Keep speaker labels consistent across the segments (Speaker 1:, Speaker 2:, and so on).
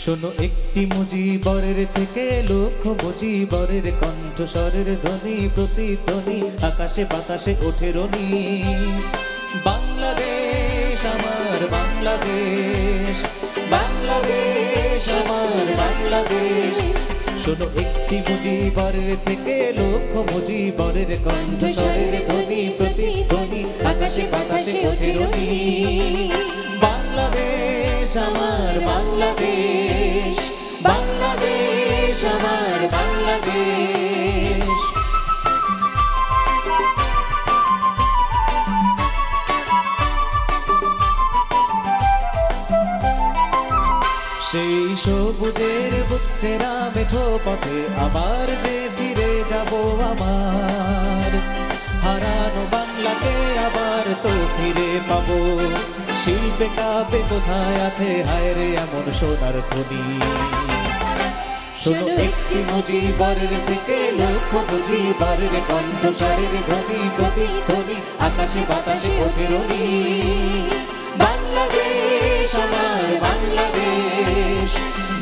Speaker 1: শোনো একটি মুজিবরের থেকে লক্ষ মুজিবরের কণ্ঠস্বরের ধ্বনি প্রতিধ্বনি আকাশে বাতাসে ওঠে রনি। বাংলাদেশ আমার বাংলাদেশ, বাংলাদেশ আমার বাংলাদেশ। শোনো একটি মুজিবরের থেকে লক্ষ মুজিবরের কণ্ঠস্বরের ধ্বনি প্রতিধ্বনি আকাশে বাতাসে ওঠে রনি। বাংলাদেশ আমার বাংলাদেশ, বাংলাদেশ আমার বাংলাদেশ। সেই সবুজের বুচ্চেরা মেঠো পথে আবার যে ফিরে যাব আমার, হারানো বাংলাকে আবার তো ফিরে পাবো। শিল্পে কাপে কোথায় আছে হায় রে এমন সোনার খনি। শোনো একটি মুজিবরের থেকে লক্ষ মুজিবরের কণ্ঠস্বরের ধ্বনি প্রতিধ্বনি আকাশে বাতাসে ওঠে রনি। বাংলাদেশ আমার বাংলাদেশ,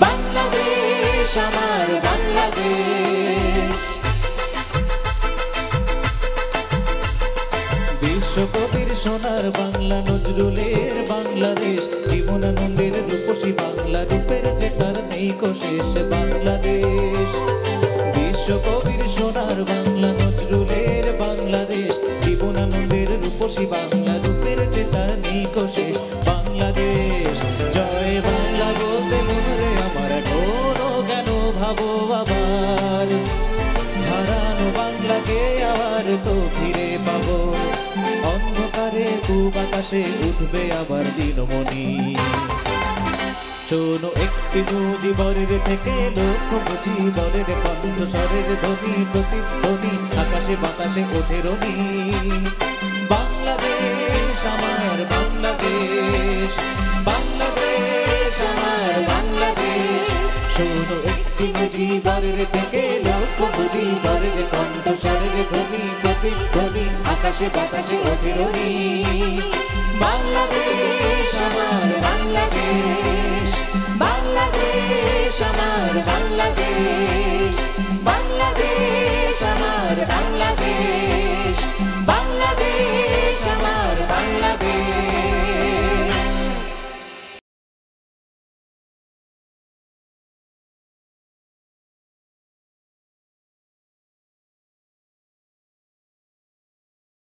Speaker 1: বাংলাদেশ আমার বাংলাদেশ। বিশ্বকবির সোনার বাংলা নজরুলের বাংলাদেশ, জীবনানন্দের রূপসী বাংলা রূপের যে তার নেই শেষ বাংলাদেশ। বিশ্বকবির সোনার বাংলা নজরুলের বাংলাদেশ, জীবনানন্দের রূপসী বাংলা রূপের যে তার নেই শেষ বাংলাদেশ। জয় বাংলা বলতে মনে আমার এখনো কেন ভাবো আবার, হারানো বাংলাকে আবার তো ফিরে পাবো। অন্ধকারে পূব আকাশে উঠবে আবার দিনমণি। শোনো একটি মুজিবরের থেকে লক্ষ মুজিবরের কণ্ঠস্বরের ধ্বনি প্রতিধ্বনি আকাশে বাতাসে ওঠে রনি। বাংলাদেশ আমার বাংলাদেশ, বাংলাদেশ আমার বাংলাদেশ। শোনো একটি মুজিবরের থেকে লক্ষ মুজিবরের কণ্ঠস্বরের ধ্বনি প্রতিধ্বনি আকাশে বাতাসে ওঠে রনি। বাংলাদেশ আমার বাংলাদেশ, বাংলাদেশ আমার বাংলাদেশ, বাংলাদেশ।